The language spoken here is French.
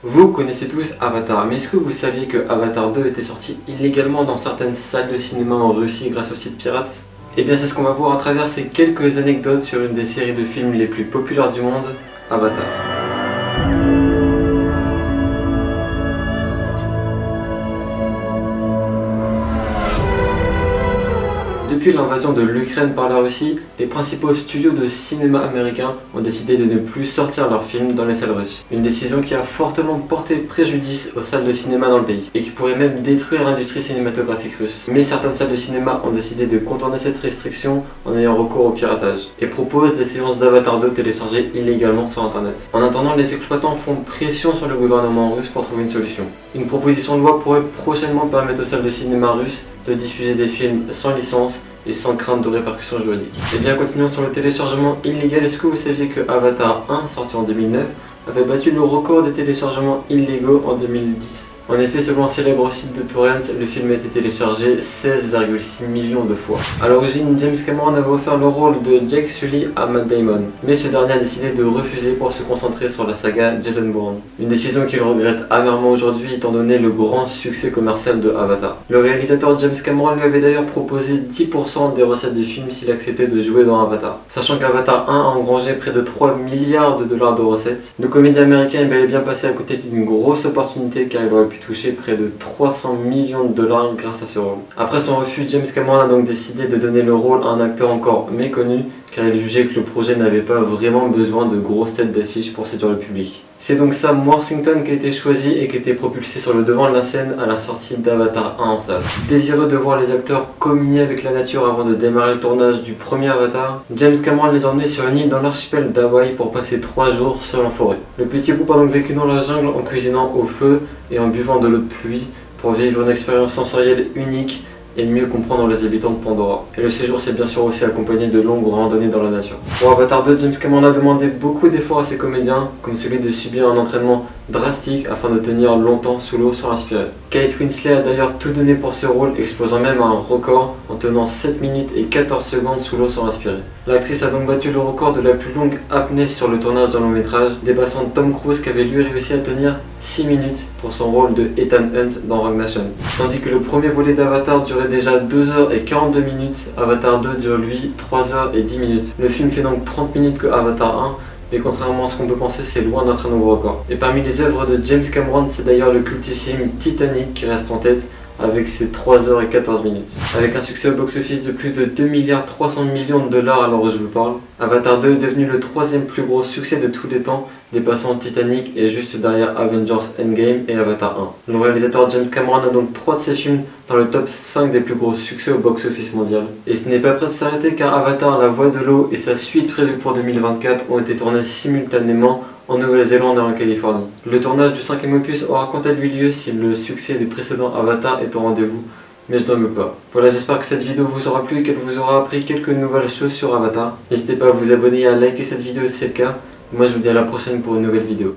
Vous connaissez tous Avatar, mais est-ce que vous saviez que Avatar 2 était sorti illégalement dans certaines salles de cinéma en Russie grâce au site pirate? Eh bien c'est ce qu'on va voir à travers ces quelques anecdotes sur une des séries de films les plus populaires du monde, Avatar. Depuis l'invasion de l'Ukraine par la Russie, les principaux studios de cinéma américains ont décidé de ne plus sortir leurs films dans les salles russes. Une décision qui a fortement porté préjudice aux salles de cinéma dans le pays, et qui pourrait même détruire l'industrie cinématographique russe. Mais certaines salles de cinéma ont décidé de contourner cette restriction en ayant recours au piratage, et proposent des séances d'Avatar 2 téléchargées illégalement sur internet. En attendant, les exploitants font pression sur le gouvernement russe pour trouver une solution. Une proposition de loi pourrait prochainement permettre aux salles de cinéma russes de diffuser des films sans licence et sans crainte de répercussions juridiques. Et bien continuons sur le téléchargement illégal. Est-ce que vous saviez que Avatar 1, sorti en 2009, avait battu le record des téléchargements illégaux en 2010? En effet, selon un célèbre site de torrents, le film a été téléchargé 16,6 millions de fois. À l'origine, James Cameron avait offert le rôle de Jake Sully à Matt Damon, mais ce dernier a décidé de refuser pour se concentrer sur la saga Jason Bourne. Une décision qu'il regrette amèrement aujourd'hui étant donné le grand succès commercial de Avatar. Le réalisateur James Cameron lui avait d'ailleurs proposé 10% des recettes du film s'il acceptait de jouer dans Avatar. Sachant qu'Avatar 1 a engrangé près de 3 milliards de dollars de recettes, le comédien américain est bel et bien passé à côté d'une grosse opportunité car il aurait pu toucher près de 300 millions de dollars grâce à ce rôle. Après son refus, James Cameron a donc décidé de donner le rôle à un acteur encore méconnu car il jugeait que le projet n'avait pas vraiment besoin de grosses têtes d'affiche pour séduire le public. C'est donc Sam Worthington qui a été choisi et qui a été propulsé sur le devant de la scène à la sortie d'Avatar 1 en salle. Désireux de voir les acteurs communier avec la nature avant de démarrer le tournage du premier Avatar, James Cameron les a emmenés sur une île dans l'archipel d'Hawaï pour passer 3 jours seul en forêt. Le petit groupe a donc vécu dans la jungle en cuisinant au feu et en buvant de l'eau de pluie pour vivre une expérience sensorielle unique et mieux comprendre les habitants de Pandora. Et le séjour s'est bien sûr aussi accompagné de longues randonnées dans la nature. Pour Avatar 2, James Cameron a demandé beaucoup d'efforts à ses comédiens, comme celui de subir un entraînement drastique afin de tenir longtemps sous l'eau sans respirer. Kate Winslet a d'ailleurs tout donné pour ce rôle, explosant même un record en tenant 7 minutes et 14 secondes sous l'eau sans respirer. L'actrice a donc battu le record de la plus longue apnée sur le tournage d'un long métrage, dépassant Tom Cruise qui avait lui réussi à tenir 6 minutes pour son rôle de Ethan Hunt dans Rogue Nation. Tandis que le premier volet d'Avatar durait déjà 2h42 minutes, Avatar 2 dure lui 3h10 minutes. Le film fait donc 30 minutes que Avatar 1, mais contrairement à ce qu'on peut penser, c'est loin d'être un nouveau record. Et parmi les œuvres de James Cameron, c'est d'ailleurs le cultissime Titanic qui reste en tête, avec ses 3h14 minutes. Avec un succès au box-office de plus de 2,3 milliards de dollars à l'heure où je vous parle, Avatar 2 est devenu le 3e plus gros succès de tous les temps, dépassant Titanic et juste derrière Avengers Endgame et Avatar 1. Le réalisateur James Cameron a donc 3 de ses films dans le top 5 des plus gros succès au box-office mondial. Et ce n'est pas prêt de s'arrêter car Avatar, La Voix de l'eau et sa suite prévue pour 2024 ont été tournés simultanément en Nouvelle-Zélande et en Californie. Le tournage du 5e opus aura quant à lui lieu si le succès des précédents Avatar est au rendez-vous, mais je n'en doute pas. Voilà, j'espère que cette vidéo vous aura plu et qu'elle vous aura appris quelques nouvelles choses sur Avatar. N'hésitez pas à vous abonner et à liker cette vidéo si c'est le cas. Moi je vous dis à la prochaine pour une nouvelle vidéo.